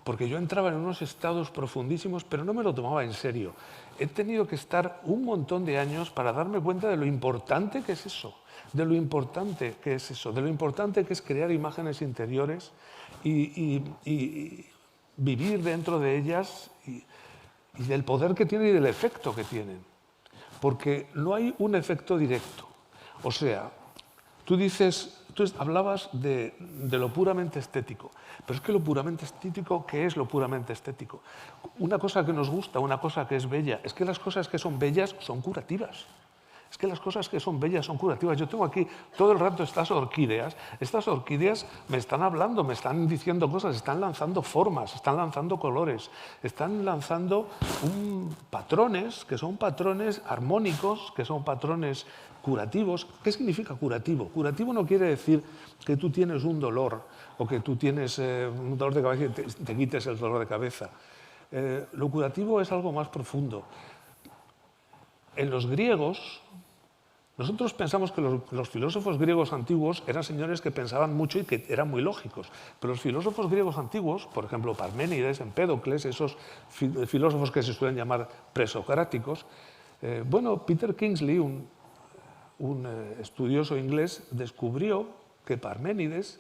porque yo entraba en unos estados profundísimos, pero no me lo tomaba en serio. He tenido que estar un montón de años para darme cuenta de lo importante que es eso, de lo importante que es crear imágenes interiores y vivir dentro de ellas y del poder que tienen y del efecto que tienen. Porque no hay un efecto directo. O sea, tú hablabas de lo puramente estético, pero es que lo puramente estético, ¿qué es lo puramente estético? Una cosa que nos gusta, una cosa que es bella, es que las cosas que son bellas son curativas. Es que las cosas que son bellas son curativas. Yo tengo aquí todo el rato estas orquídeas me están hablando, me están diciendo cosas, están lanzando formas, están lanzando colores, están lanzando patrones, que son patrones armónicos, que son patrones curativos. ¿Qué significa curativo? Curativo no quiere decir que tú tienes un dolor o que tú tienes un dolor de cabeza y te quites el dolor de cabeza. Lo curativo es algo más profundo. En los griegos, nosotros pensamos que los filósofos griegos antiguos eran señores que pensaban mucho y que eran muy lógicos. Pero los filósofos griegos antiguos, por ejemplo, Parménides, Empédocles, esos filósofos que se suelen llamar presocráticos, Peter Kingsley, un estudioso inglés, descubrió que Parménides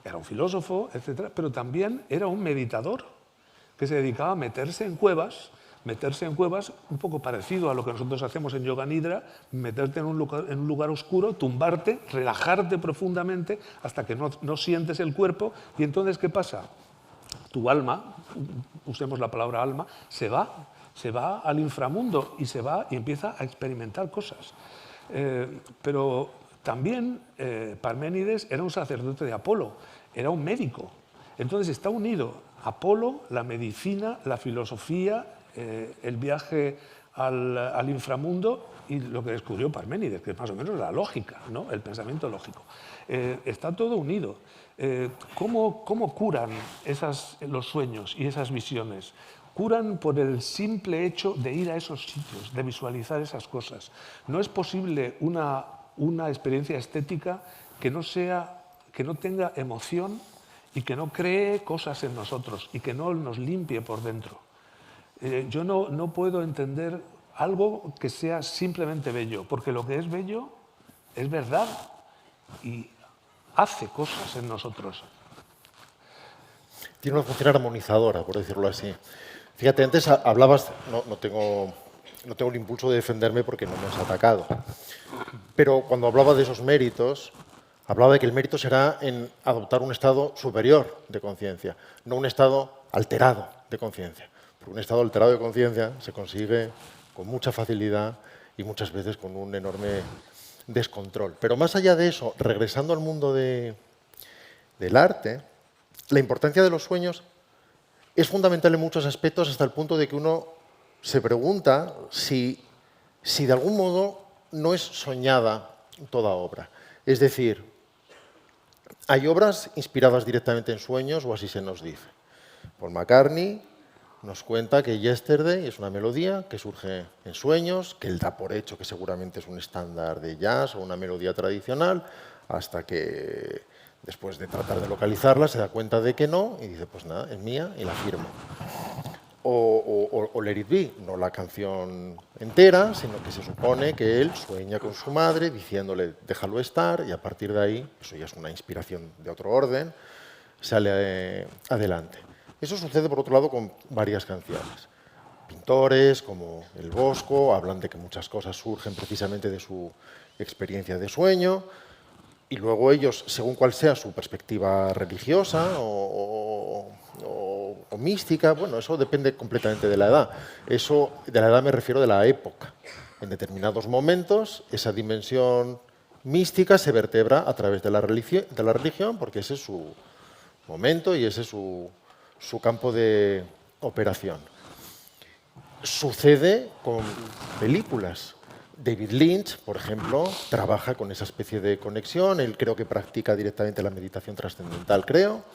era un filósofo, etcétera, pero también era un meditador que se dedicaba a meterse en cuevas, un poco parecido a lo que nosotros hacemos en Yoga Nidra, meterte en un lugar oscuro, tumbarte, relajarte profundamente hasta que no sientes el cuerpo. Y entonces, ¿qué pasa? Tu alma, usemos la palabra alma, se va al inframundo y empieza a experimentar cosas. Pero también Parménides era un sacerdote de Apolo, era un médico. Entonces está unido Apolo, la medicina, la filosofía, el viaje al inframundo y lo que descubrió Parménides, que es más o menos la lógica, ¿no? El pensamiento lógico. Está todo unido. ¿Cómo curan los sueños y esas visiones? Curan por el simple hecho de ir a esos sitios, de visualizar esas cosas. No es posible una experiencia estética que no tenga emoción y que no cree cosas en nosotros y que no nos limpie por dentro. Yo no puedo entender algo que sea simplemente bello, porque lo que es bello es verdad y hace cosas en nosotros. Tiene una función armonizadora, por decirlo así. Fíjate, antes hablabas, no tengo el impulso de defenderme porque no me has atacado, pero cuando hablaba de esos méritos, hablaba de que el mérito será en adoptar un estado superior de conciencia, no un estado alterado de conciencia. Porque un estado alterado de conciencia se consigue con mucha facilidad y muchas veces con un enorme descontrol. Pero más allá de eso, regresando al mundo del arte, la importancia de los sueños es fundamental en muchos aspectos hasta el punto de que uno se pregunta si de algún modo no es soñada toda obra. Es decir, hay obras inspiradas directamente en sueños, o así se nos dice. Paul McCartney nos cuenta que Yesterday es una melodía que surge en sueños, que él da por hecho que seguramente es un estándar de jazz o una melodía tradicional, hasta que después de tratar de localizarla se da cuenta de que no y dice, pues nada, es mía y la firmo. O Let It Be, no la canción entera, sino que se supone que él sueña con su madre diciéndole déjalo estar y a partir de ahí, eso ya es una inspiración de otro orden, sale adelante. Eso sucede por otro lado con varias canciones. Pintores como el Bosco hablan de que muchas cosas surgen precisamente de su experiencia de sueño y luego ellos, según cuál sea su perspectiva religiosa o mística, bueno, eso depende completamente de la edad. Eso, de la edad me refiero de la época. En determinados momentos, esa dimensión mística se vertebra a través de la religión porque ese es su momento y ese es su campo de operación. Sucede con películas. David Lynch, por ejemplo, trabaja con esa especie de conexión. Él creo que practica directamente la meditación trascendental, creo.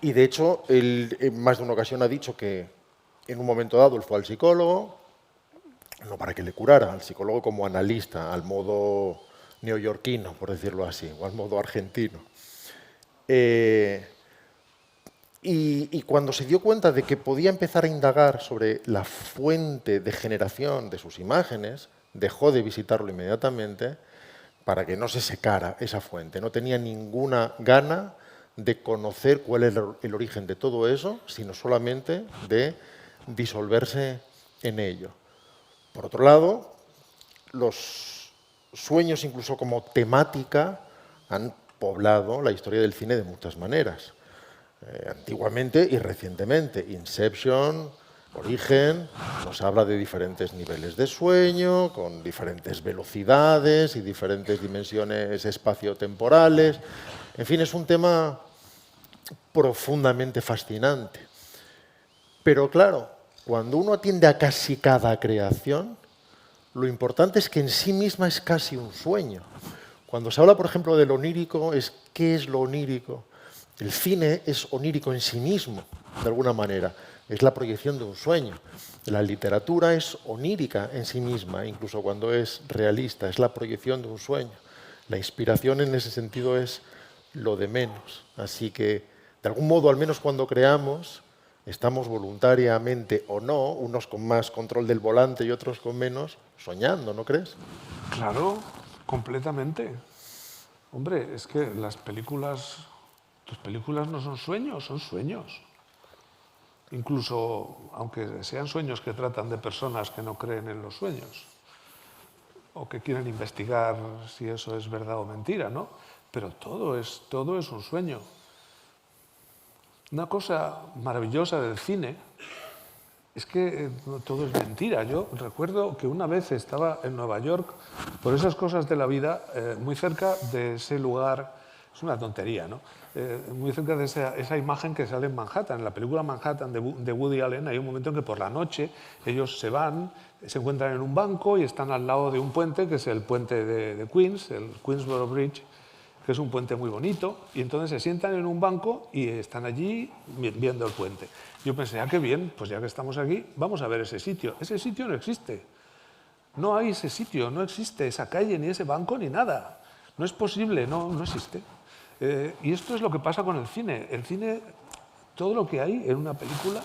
Y de hecho, él en más de una ocasión ha dicho que en un momento dado él fue al psicólogo, no para que le curara, al psicólogo como analista, al modo neoyorquino, por decirlo así, o al modo argentino. Y cuando se dio cuenta de que podía empezar a indagar sobre la fuente de generación de sus imágenes, dejó de visitarlo inmediatamente para que no se secara esa fuente. No tenía ninguna gana de conocer cuál es el origen de todo eso, sino solamente de disolverse en ello. Por otro lado, los sueños, incluso como temática, han poblado la historia del cine de muchas maneras. Antiguamente y recientemente. Inception, Origen, nos habla de diferentes niveles de sueño, con diferentes velocidades y diferentes dimensiones espaciotemporales. En fin, es un tema profundamente fascinante. Pero claro, cuando uno atiende a casi cada creación, lo importante es que en sí misma es casi un sueño. Cuando se habla, por ejemplo, del onírico, ¿qué es lo onírico? El cine es onírico en sí mismo, de alguna manera. Es la proyección de un sueño. La literatura es onírica en sí misma, incluso cuando es realista. Es la proyección de un sueño. La inspiración en ese sentido es lo de menos. Así que, de algún modo, al menos cuando creamos, estamos voluntariamente o no, unos con más control del volante y otros con menos, soñando, ¿no crees? Claro, completamente. Hombre, es que las películas, tus películas no son sueños, son sueños. Incluso, aunque sean sueños que tratan de personas que no creen en los sueños o que quieren investigar si eso es verdad o mentira, ¿no? Pero todo es un sueño. Una cosa maravillosa del cine es que todo es mentira. Yo recuerdo que una vez estaba en Nueva York, por esas cosas de la vida, muy cerca de ese lugar, es una tontería, ¿no? Muy cerca de esa imagen que sale en Manhattan. En la película Manhattan de Woody Allen hay un momento en que por la noche ellos se van, se encuentran en un banco y están al lado de un puente, que es el puente de Queens, el Queensboro Bridge, que es un puente muy bonito, y entonces se sientan en un banco y están allí viendo el puente. Yo pensé, qué bien, pues ya que estamos aquí, vamos a ver ese sitio. Ese sitio no existe. No hay ese sitio, no existe esa calle, ni ese banco, ni nada. No es posible, no existe. Y esto es lo que pasa con el cine. El cine, todo lo que hay en una película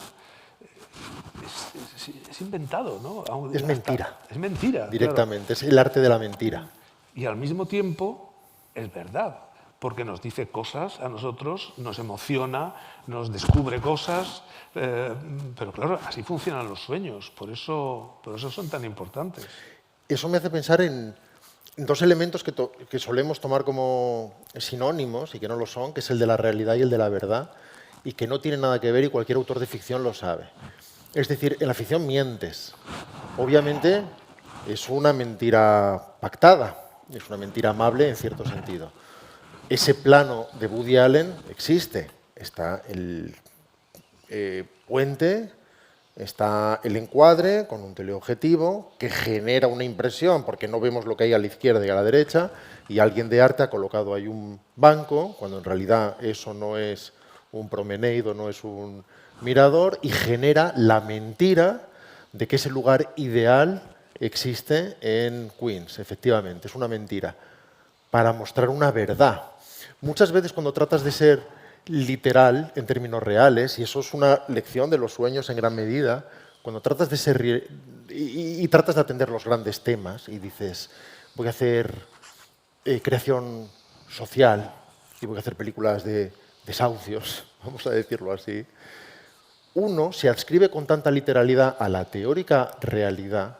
es inventado, ¿no? Es mentira. Es mentira. Directamente, claro. es el arte de la mentira. Y al mismo tiempo es verdad, porque nos dice cosas a nosotros, nos emociona, nos descubre cosas, pero claro, así funcionan los sueños, por eso son tan importantes. Eso me hace pensar en dos elementos que solemos tomar como sinónimos y que no lo son, que es el de la realidad y el de la verdad, y que no tienen nada que ver y cualquier autor de ficción lo sabe. Es decir, en la ficción mientes. Obviamente es una mentira pactada, es una mentira amable en cierto sentido. Ese plano de Woody Allen existe. está el puente, está el encuadre con un teleobjetivo que genera una impresión porque no vemos lo que hay a la izquierda y a la derecha, y alguien de arte ha colocado ahí un banco, cuando en realidad eso no es un promenade o no es un mirador, y genera la mentira de que ese lugar ideal existe en Queens. Efectivamente, es una mentira, para mostrar una verdad. Muchas veces cuando tratas de ser literal en términos reales, y eso es una lección de los sueños en gran medida, cuando tratas de ser y tratas de atender los grandes temas y dices, voy a hacer creación social y voy a hacer películas de desahucios, vamos a decirlo así, uno se adscribe con tanta literalidad a la teórica realidad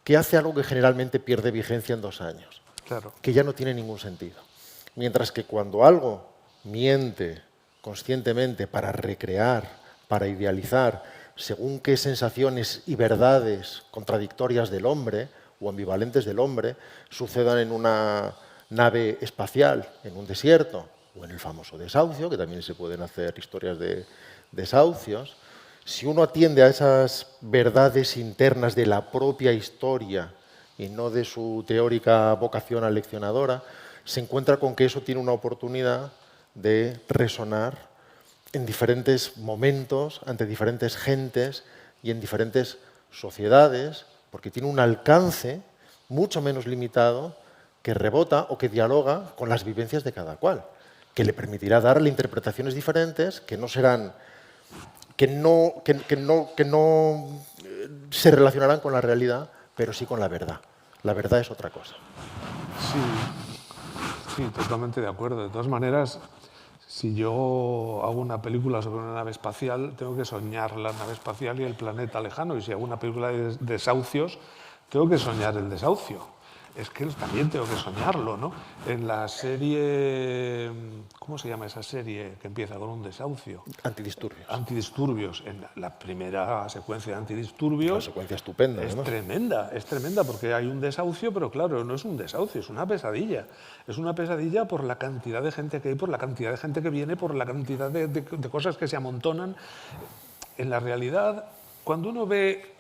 que hace algo que generalmente pierde vigencia en 2 años, Claro. que ya no tiene ningún sentido. Mientras que cuando algo miente conscientemente para recrear, para idealizar, según qué sensaciones y verdades contradictorias del hombre o ambivalentes del hombre sucedan en una nave espacial, en un desierto, o en el famoso desahucio, que también se pueden hacer historias de desahucios, si uno atiende a esas verdades internas de la propia historia y no de su teórica vocación aleccionadora, se encuentra con que eso tiene una oportunidad de resonar en diferentes momentos, ante diferentes gentes y en diferentes sociedades, porque tiene un alcance mucho menos limitado que rebota o que dialoga con las vivencias de cada cual, que le permitirá darle interpretaciones diferentes que no serán, que no se relacionarán con la realidad, pero sí con la verdad. La verdad es otra cosa. Sí, totalmente de acuerdo. De todas maneras, si yo hago una película sobre una nave espacial, tengo que soñar la nave espacial y el planeta lejano. Y si hago una película de desahucios, tengo que soñar el desahucio. Es que también tengo que soñarlo, ¿no? En la serie, ¿cómo se llama esa serie que empieza con un desahucio? Antidisturbios. Antidisturbios. En la primera secuencia de Una Antidisturbios secuencia estupenda, es además. tremenda porque hay un desahucio, pero claro, no es un desahucio, es una pesadilla. Es una pesadilla por la cantidad de gente que hay, por la cantidad de gente que viene, por la cantidad de cosas que se amontonan. En la realidad, cuando uno ve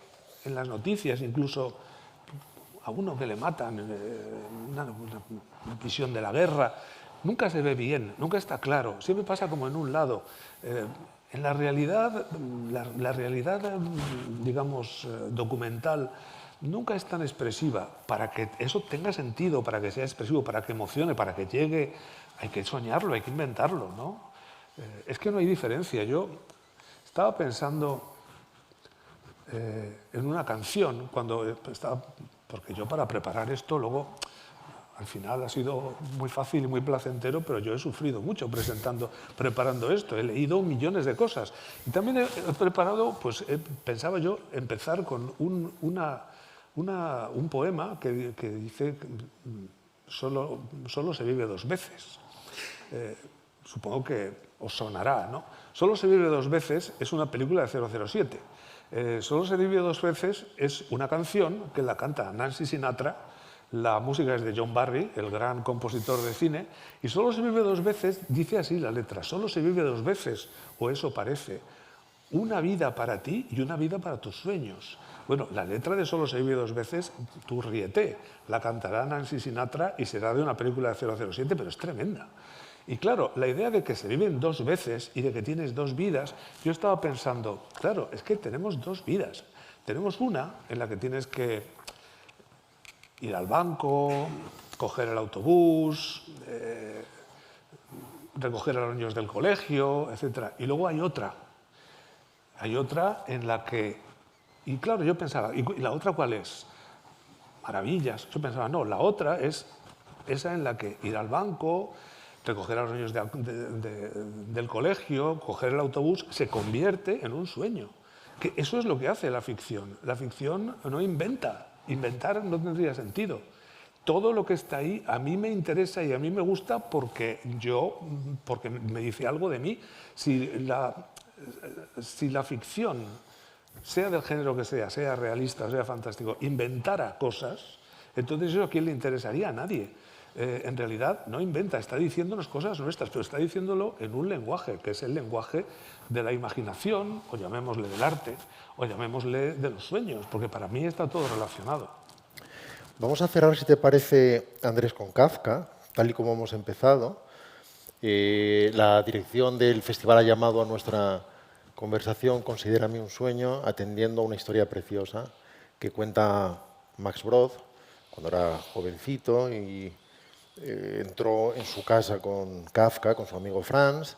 en las noticias incluso a uno que le matan, una visión de la guerra, nunca se ve bien, nunca está claro, siempre pasa como en un lado. En la realidad, la realidad, digamos, documental, nunca es tan expresiva. Para que eso tenga sentido, para que sea expresivo, para que emocione, para que llegue, hay que soñarlo, hay que inventarlo, ¿no? Es que no hay diferencia. Yo estaba pensando en una canción cuando estaba, porque yo para preparar esto luego al final ha sido muy fácil y muy placentero, pero yo he sufrido mucho preparando esto. He leído millones de cosas. Y también he preparado, pues pensaba yo empezar con un poema que dice solo se vive 2 veces. Supongo que os sonará, ¿no? Solo se vive 2 veces es una película de 007. Solo se vive 2 veces es una canción que la canta Nancy Sinatra. La música es de John Barry, el gran compositor de cine, y solo se vive 2 veces, dice así la letra, solo se vive 2 veces, o eso parece, una vida para ti y una vida para tus sueños. Bueno, la letra de solo se vive 2 veces, tú ríete, la cantará Nancy Sinatra y será de una película de 007, pero es tremenda. Y claro, la idea de que se viven 2 veces y de que tienes 2 vidas, yo estaba pensando, claro, es que tenemos 2 vidas. Tenemos una en la que tienes que ir al banco, coger el autobús, recoger a los niños del colegio, etc. Y luego hay otra en la que... Y claro, yo pensaba, ¿y la otra cuál es? Maravillas. Yo pensaba, no, la otra es esa en la que ir al banco, recoger a los niños del colegio, coger el autobús, se convierte en un sueño. Que eso es lo que hace la ficción. La ficción no inventa. Inventar no tendría sentido. Todo lo que está ahí a mí me interesa y a mí me gusta porque me dice algo de mí. Si la ficción, sea del género que sea realista, sea fantástico, inventara cosas, entonces eso a quién le interesaría, a nadie. en realidad no inventa, está diciéndonos cosas nuestras, pero está diciéndolo en un lenguaje, que es el lenguaje de la imaginación, o llamémosle del arte, o llamémosle de los sueños, porque para mí está todo relacionado. Vamos a cerrar, si te parece, Andrés, con Kafka, tal y como hemos empezado. La dirección del festival ha llamado a nuestra conversación Considérame un sueño, atendiendo a una historia preciosa que cuenta Max Brod, cuando era jovencito y entró en su casa con Kafka, con su amigo Franz,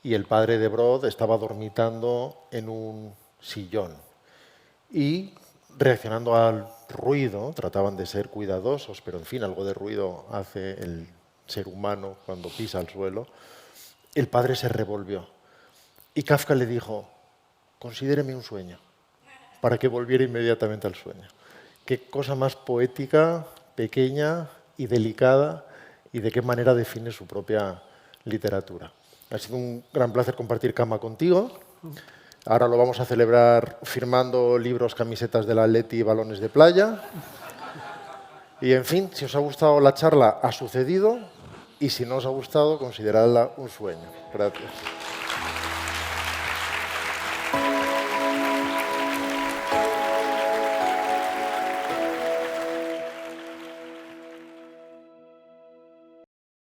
y el padre de Brod estaba dormitando en un sillón. Y reaccionando al ruido, trataban de ser cuidadosos, pero en fin, algo de ruido hace el ser humano cuando pisa el suelo. El padre se revolvió y Kafka le dijo: considéreme un sueño, para que volviera inmediatamente al sueño. Qué cosa más poética, pequeña y delicada, y de qué manera define su propia literatura. Ha sido un gran placer compartir cama contigo. Ahora lo vamos a celebrar firmando libros, camisetas del Atleti y balones de playa. Y en fin, si os ha gustado la charla, ha sucedido. Y si no os ha gustado, consideradla un sueño. Gracias.